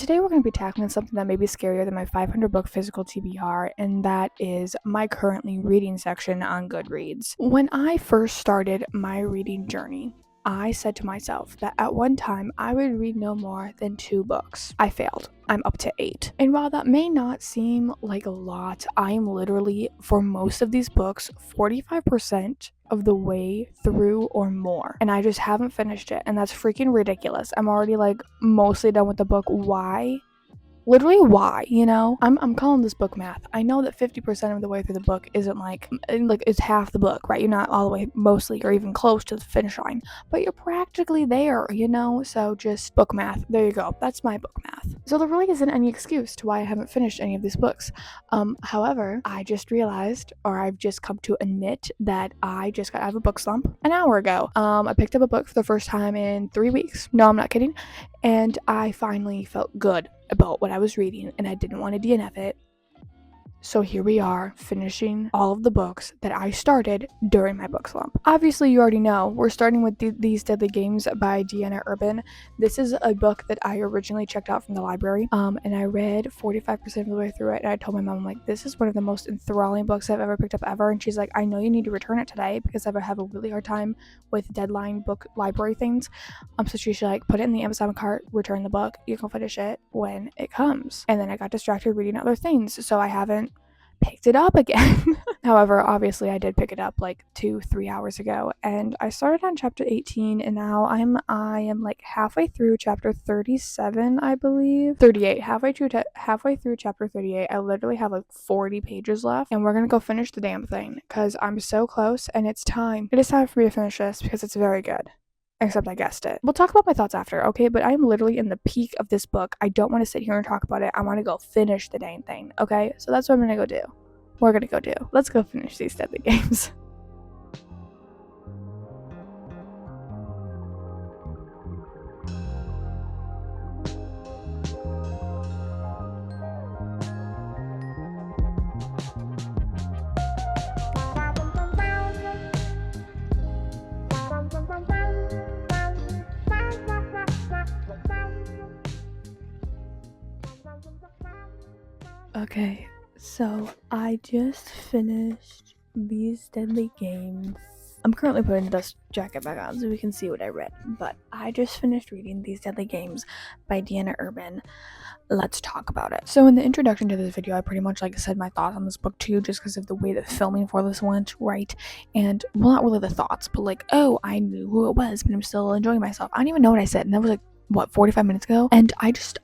Today we're going to be tackling something that may be scarier than my 500 book physical TBR, and that is my currently reading section on Goodreads. When I first started my reading journey, I said to myself that at one time I would read no more than 2 books. I failed. I'm up to 8. And while that may not seem like a lot, I'm literally, for most of these books, 45% of the way through or more. And I just haven't finished it. And that's freaking ridiculous. I'm already mostly done with the book. Why? Literally, why? I'm calling this book math. I know that 50% of the way through the book isn't it's half the book, right? You're not all the way mostly or even close to the finish line, but you're practically there, so just book math. There you go. That's my book math. So there really isn't any excuse to why I haven't finished any of these books. However, I just realized, or I've just come to admit, that I just got out of a book slump an hour ago. I picked up a book for the first time in 3 weeks. No, I'm not kidding. And I finally felt good about what I was reading, and I didn't want to DNF it. So here we are, finishing all of the books that I started during my book slump. Obviously, you already know, we're starting with These Deadly Games by Deanna Urban. This is a book that I originally checked out from the library, and I read 45% of the way through it, and I told my mom, this is one of the most enthralling books I've ever picked up ever, and she's like, I know you need to return it today, because I have a really hard time with deadline book library things, so she should, put it in the Amazon cart, return the book, you can finish it when it comes. And then I got distracted reading other things, so I haven't picked it up again. However, obviously I did pick it up 2-3 hours ago, and I started on chapter 18, and now I am halfway through chapter 37, I believe. 38, halfway through chapter 38. I literally have 40 pages left, and we're gonna go finish the damn thing because I'm so close, and it's time. It is time for me to finish this because it's very good. Except I guessed it. We'll talk about my thoughts after, okay? But I'm literally in the peak of this book. I don't want to sit here and talk about it. I want to go finish the dang thing, okay? So that's what I'm gonna go do. We're gonna go do. Let's go finish These Deadly Games. Okay, so I just finished These Deadly Games. I'm currently putting this jacket back on so we can see what I read, but I just finished reading These Deadly Games by Deanna Urban. Let's talk about it. So in the introduction to this video, I pretty much said my thoughts on this book too, just because of the way that filming for this went, right? And, well, not really the thoughts, but oh, I knew who it was, but I'm still enjoying myself. I don't even know what I said, and that was 45 minutes ago? And I just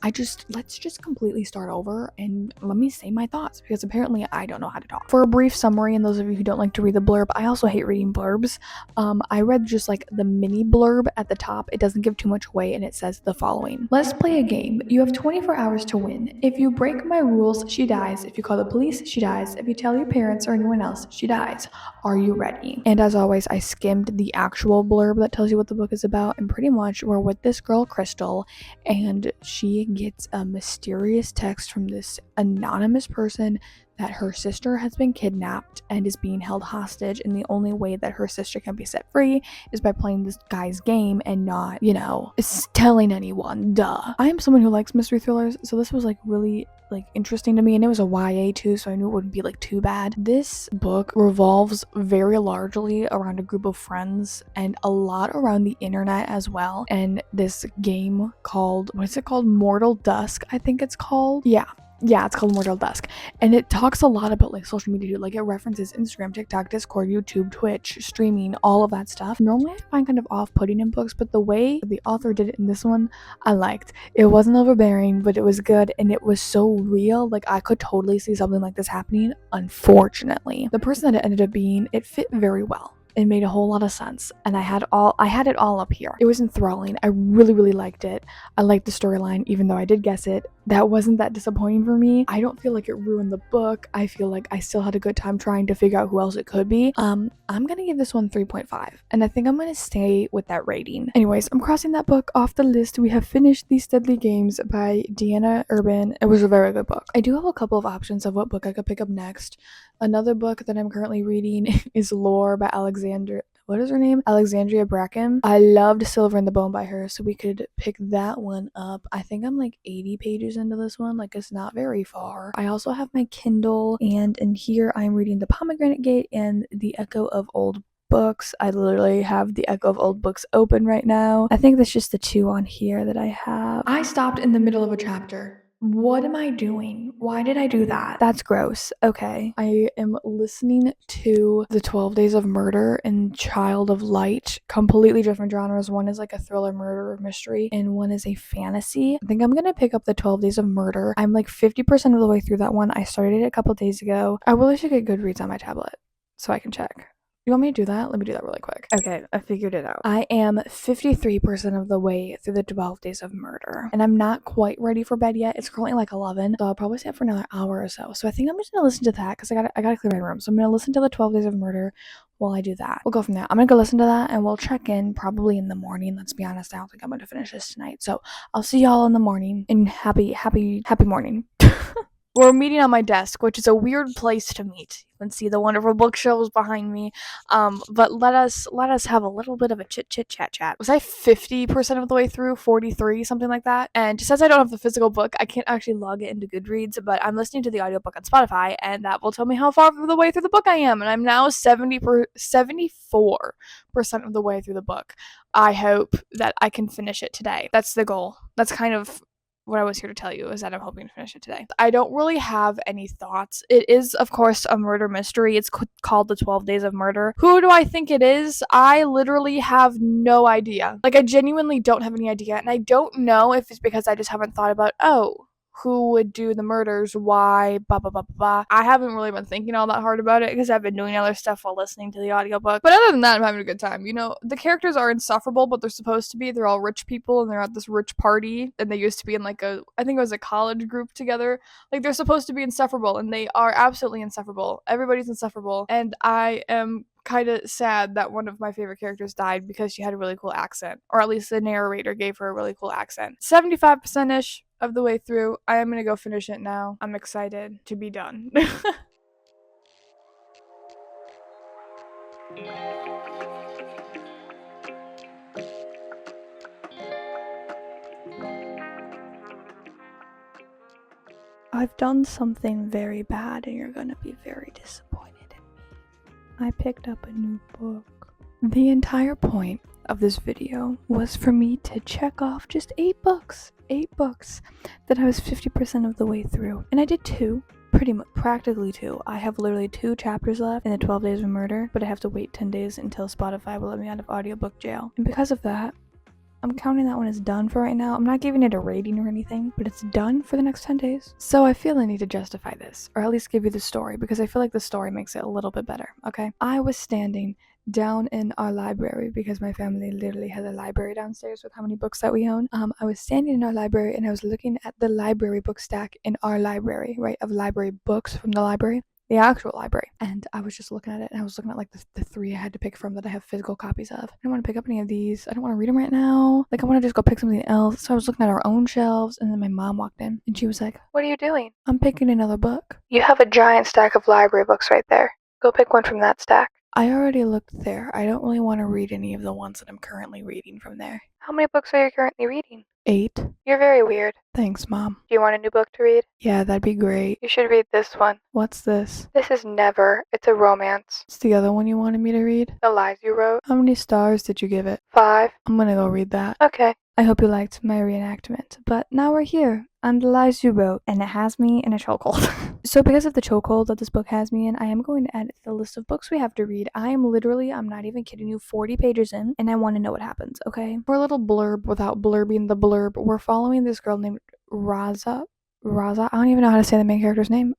let's just completely start over and let me say my thoughts, because apparently I don't know how to talk. For a brief summary, and those of you who don't like to read the blurb, I also hate reading blurbs. I read just the mini blurb at the top. It doesn't give too much away, and it says the following. Let's play a game. You have 24 hours to win. If you break my rules, she dies. If you call the police, she dies. If you tell your parents or anyone else, she dies. Are you ready? And as always, I skimmed the actual blurb that tells you what the book is about, and pretty much we're with this girl, Crystal, and she gets a mysterious text from this anonymous person that her sister has been kidnapped and is being held hostage, and the only way that her sister can be set free is by playing this guy's game and not, telling anyone. Duh. I am someone who likes mystery thrillers, so this was really interesting to me, and it was a YA too, so I knew it wouldn't be too bad. This book revolves very largely around a group of friends and a lot around the internet as well, and this game called, what is it called? Mortal Dusk, I think it's called. Yeah, it's called Mortal Dusk, and it talks a lot about social media too. It references Instagram, TikTok, Discord, YouTube, Twitch, streaming, all of that stuff. Normally I find kind of off-putting in books, but the way the author did it in this one, I liked. It wasn't overbearing, but it was good, and it was so real. I could totally see something like this happening. Unfortunately, the person that it ended up being, it fit very well. It made a whole lot of sense, and I had it all up here. It was enthralling. I really, really liked it. I liked the storyline, even though I did guess it. That wasn't that disappointing for me. I don't feel like it ruined the book. I feel like I still had a good time trying to figure out who else it could be. I'm gonna give this one 3.5, and I think I'm gonna stay with that rating. Anyways, I'm crossing that book off the list. We have finished These Deadly Games by Deanna Urban. It was a very good book. I do have a couple of options of what book I could pick up next. Another book that I'm currently reading is Lore by Alexandra what is her name? Alexandria Bracken. I loved Silver and the Bone by her, so we could pick that one up. I think I'm like 80 pages into this one, like it's not very far. I also have my Kindle, and in here I'm reading The Pomegranate Gate and The Echo of Old Books. I literally have The Echo of Old Books open right now. I think that's just the two on here that I have. I stopped in the middle of a chapter. What am I doing? Why did I do that? That's gross. Okay. I am listening to The 12 Days of Murder and Child of Light. Completely different genres. One is like a thriller murder mystery and one is a fantasy. I think I'm gonna pick up The 12 Days of Murder. I'm like 50% of the way through that one. I started it a couple days ago. I really should get Goodreads on my tablet so I can check. You want me to do that? Let me do that really quick. Okay, I figured it out. I am 53% of the way through the 12 Days of Murder, and I'm not quite ready for bed yet. It's currently like 11, so I'll probably stay up for another hour or so. So I think I'm just gonna listen to that because I gotta clear my room. So I'm gonna listen to the 12 Days of Murder while I do that. We'll go from there. I'm gonna go listen to that, and we'll check in probably in the morning. Let's be honest, I don't think I'm gonna finish this tonight. So I'll see y'all in the morning. And happy morning. We're meeting on my desk, which is a weird place to meet. You can see the wonderful bookshelves behind me. But let us have a little bit of a chat. Was I 50% of the way through? 43, something like that? And just as I don't have the physical book, I can't actually log it into Goodreads, but I'm listening to the audiobook on Spotify, and that will tell me how far of the way through the book I am. And I'm now 74% of the way through the book. I hope that I can finish it today. That's the goal. That's kind of what I was here to tell you, is that I'm hoping to finish it today. I don't really have any thoughts. It is, of course, a murder mystery. It's called The 12 Days of Murder. Who do I think it is? I literally have no idea. Like, I genuinely don't have any idea, and I don't know if it's because I just haven't thought about, who would do the murders, why, blah, blah, blah, blah. I haven't really been thinking all that hard about it because I've been doing other stuff while listening to the audiobook. But other than that, I'm having a good time. You know, the characters are insufferable, but they're supposed to be. They're all rich people and they're at this rich party, and they used to be in like I think it was a college group together. Like, they're supposed to be insufferable, and they are absolutely insufferable. Everybody's insufferable, and I am kind of sad that one of my favorite characters died because she had a really cool accent, or at least the narrator gave her a really cool accent. 75%-ish of the way through. I am gonna go finish it now. I'm excited to be done. I've done something very bad and you're gonna be very disappointed in me. I picked up a new book. The entire point of this video was for me to check off just 8 books that I was 50% of the way through. And I did 2. Practically 2. I have literally 2 chapters left in the 12 Days of Murder, but I have to wait 10 days until Spotify will let me out of audiobook jail. And because of that, I'm counting that one as done for right now. I'm not giving it a rating or anything, but it's done for the next 10 days. So I feel I need to justify this, or at least give you the story, because I feel like the story makes it a little bit better, okay? I was standing down in our library, because my family literally has a library downstairs with how many books that we own. I was standing in our library and I was looking at the library book stack in our library, right, of library books from the library. The actual library. And I was just looking at it, and I was looking at like the 3 I had to pick from that I have physical copies of. I don't want to pick up any of these. I don't want to read them right now. Like, I want to just go pick something else. So I was looking at our own shelves, and then my mom walked in and she was like, "What are you doing?" "I'm picking another book." "You have a giant stack of library books right there. Go pick one from that stack." I already looked there. I don't really want to read any of the ones that I'm currently reading from there. "How many books are you currently reading?" 8. "You're very weird." "Thanks, Mom." "Do you want a new book to read?" "Yeah, that'd be great." "You should read this one." "What's this?" "This is Never. It's a romance." "It's the other one you wanted me to read?" "The Lies You Wrote." "How many stars did you give it?" 5. "I'm gonna go read that." "Okay." I hope you liked my reenactment, but now we're here on The Lies You Wrote, and it has me in a chokehold. So because of the chokehold that this book has me in, I am going to add the list of books we have to read. I'm not even kidding you, 40 pages in, and I want to know what happens, okay? For a little blurb without blurbing the blurb, we're following this girl named Raza, I don't even know how to say the main character's name.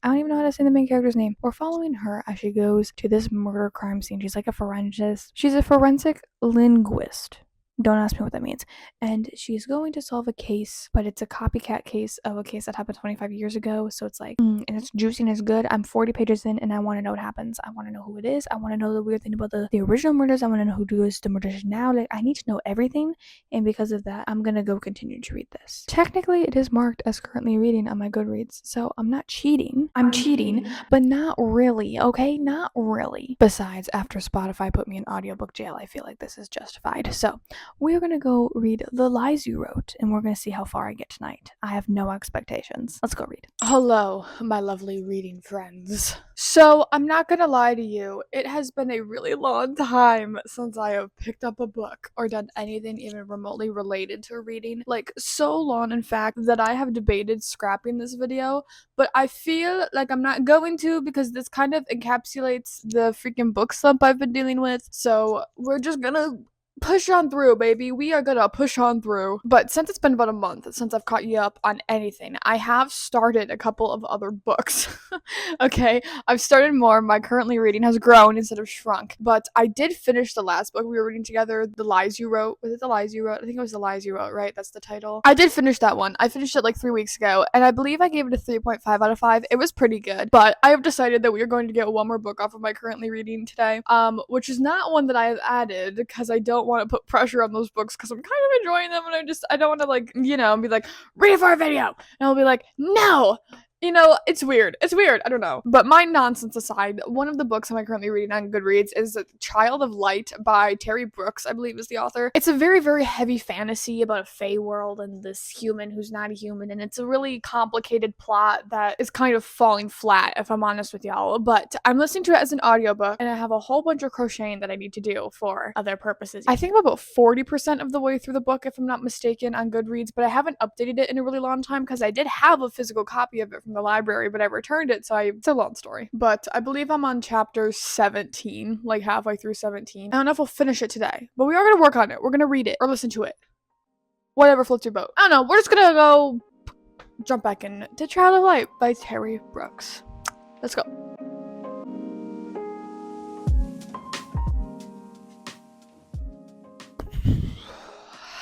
We're following her as she goes to this murder crime scene. She's like a forensic linguist. Don't ask me what that means. And she's going to solve a case, but it's a copycat case of a case that happened 25 years ago. So it's like, and it's juicy and it's good. I'm 40 pages in and I want to know what happens. I want to know who it is. I want to know the weird thing about the original murders. I want to know who does the murders now. Like, I need to know everything. And because of that, I'm going to go continue to read this. Technically, it is marked as currently reading on my Goodreads. So I'm not cheating. I'm cheating, but not really, okay? Not really. Besides, after Spotify put me in audiobook jail, I feel like this is justified. So we're gonna go read The Lies You Wrote, and we're gonna see how far I get tonight. I have no expectations. Let's go read. Hello, my lovely reading friends. So, I'm not gonna lie to you, it has been a really long time since I have picked up a book or done anything even remotely related to reading. Like, so long, in fact, that I have debated scrapping this video, but I feel like I'm not going to because this kind of encapsulates the freaking book slump I've been dealing with. So, we're just gonna push on through, baby. We are gonna push on through. But since it's been about a month since I've caught you up on anything, I have started a couple of other books. Okay, I've started more. My currently reading has grown instead of shrunk. But I did finish the last book we were reading together, The Lies You Wrote. Was it The Lies You Wrote? I think it was The Lies You Wrote, right? That's the title. I did finish that one. I finished it like 3 weeks ago, and I believe I gave it a 3.5 out of 5. It was pretty good. But I have decided that we are going to get one more book off of my currently reading today, which is not one that I have added because I don't want to put pressure on those books because I'm kind of enjoying them, and I don't want to, like, be like, read it for a video, and I'll be like, no. It's weird. It's weird. I don't know. But my nonsense aside, one of the books I'm currently reading on Goodreads is Child of Light by Terry Brooks, I believe is the author. It's a very, very heavy fantasy about a fae world and this human who's not a human, and it's a really complicated plot that is kind of falling flat, if I'm honest with y'all. But I'm listening to it as an audiobook, and I have a whole bunch of crocheting that I need to do for other purposes. I think I'm about 40% of the way through the book, if I'm not mistaken, on Goodreads, but I haven't updated it in a really long time because I did have a physical copy of it from the library, but I returned it, so it's a long story. But I believe I'm on chapter 17, like halfway through 17. I don't know if I'll finish it today, but we are going to work on it. We're going to read it or listen to it. Whatever floats your boat. I don't know. We're just going to go jump back into Child of Light by Terry Brooks. Let's go.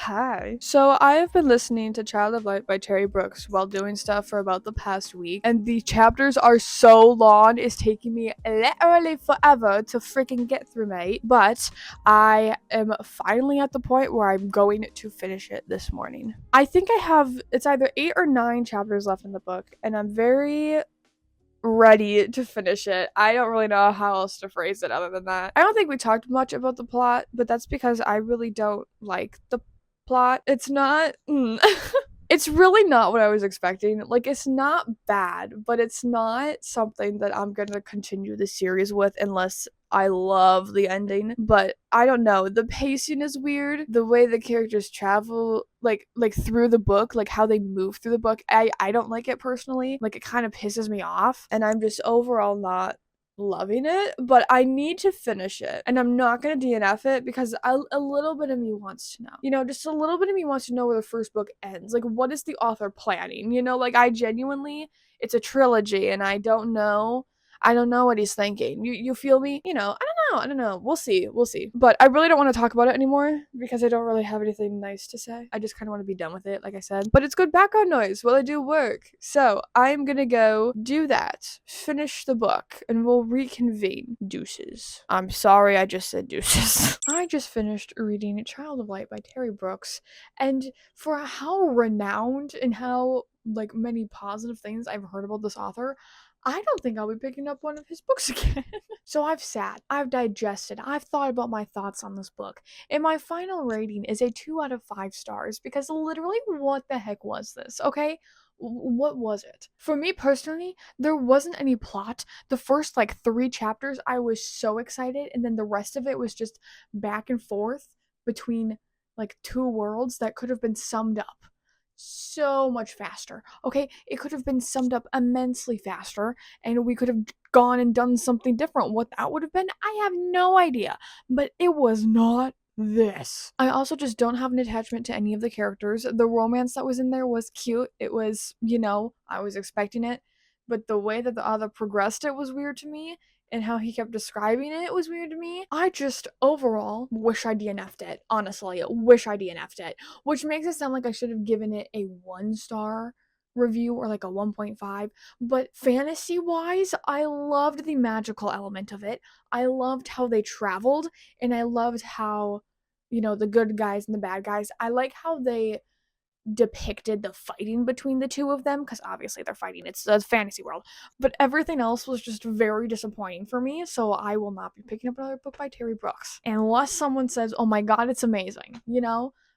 Hi. So I have been listening to Child of Light by Terry Brooks while doing stuff for about the past week, and the chapters are so long, it's taking me literally forever to freaking get through, mate. But I am finally at the point where I'm going to finish it this morning. I think I have, it's either 8 or 9 chapters left in the book, and I'm very ready to finish it. I don't really know how else to phrase it other than that. I don't think we talked much about the plot, but that's because I really don't like the plot. It's not it's really not what I was expecting. Like, it's not bad, but it's not something that I'm gonna continue the series with unless I love the ending. But I don't know, the pacing is weird. The way the characters travel, like through the book, like how they move through the book, I don't like it personally. Like, it kind of pisses me off, and I'm just overall not loving it, but I need to finish it, and I'm not gonna DNF it because a little bit of me wants to know, just a little bit of me wants to know where the first book ends. Like, what is the author planning? Like, I genuinely, it's a trilogy, and I don't know what he's thinking. You feel me? I don't know. We'll see. But I really don't want to talk about it anymore because I don't really have anything nice to say. I just kind of want to be done with it, like I said. But it's good background noise while I do work. So I'm gonna go do that, finish the book, and we'll reconvene. Deuces. I'm sorry, I just said deuces. I just finished reading Child of Light by Terry Brooks, and for how renowned and how, like, many positive things I've heard about this author, I don't think I'll be picking up one of his books again. So I've sat, I've digested, I've thought about my thoughts on this book, and my final rating is a 2 out of 5 stars because literally, what the heck was this, okay? What was it? For me personally, there wasn't any plot. The first, 3 chapters, I was so excited, and then the rest of it was just back and forth between, 2 worlds that could have been summed up so much faster. Okay, it could have been summed up immensely faster, and we could have gone and done something different. What that would have been, I have no idea, but it was not this. I also just don't have an attachment to any of the characters. The romance that was in there was cute. It was, I was expecting it, but the way that the author progressed it was weird to me, and how he kept describing it was weird to me. I just overall wish I DNF'd it. Honestly, wish I DNF'd it, which makes it sound like I should have given it a 1-star review or like a 1.5. But fantasy wise, I loved the magical element of it. I loved how they traveled, and I loved how, the good guys and the bad guys, I like how they depicted the fighting between the two of them, because obviously they're fighting, it's a fantasy world, but everything else was just very disappointing for me, so I will not be picking up another book by Terry Brooks unless someone says, oh my god, it's amazing,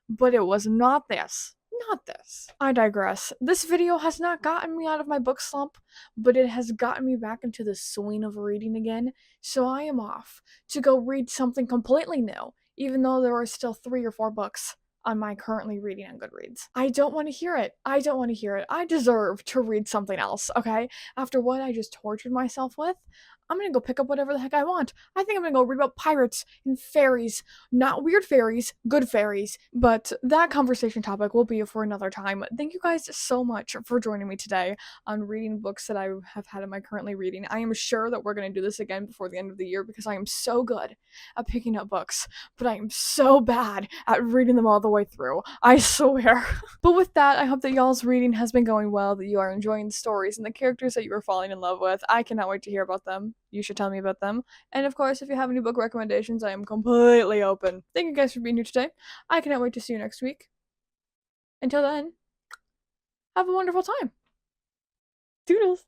but it was not this. Not this. I digress. This video has not gotten me out of my book slump, but it has gotten me back into the swing of reading again, so I am off to go read something completely new, even though there are still 3 or 4 books on my currently reading on Goodreads. I don't want to hear it. I don't want to hear it. I deserve to read something else, okay? After what I just tortured myself with, I'm gonna go pick up whatever the heck I want. I think I'm gonna go read about pirates and fairies. Not weird fairies, good fairies. But that conversation topic will be for another time. Thank you guys so much for joining me today on reading books that I have had in my currently reading. I am sure that we're gonna do this again before the end of the year because I am so good at picking up books, but I am so bad at reading them all the way through. I swear. But with that, I hope that y'all's reading has been going well, that you are enjoying the stories and the characters that you are falling in love with. I cannot wait to hear about them. You should tell me about them. And of course, if you have any book recommendations, I am completely open. Thank you guys for being here today. I cannot wait to see you next week. Until then, have a wonderful time. Toodles!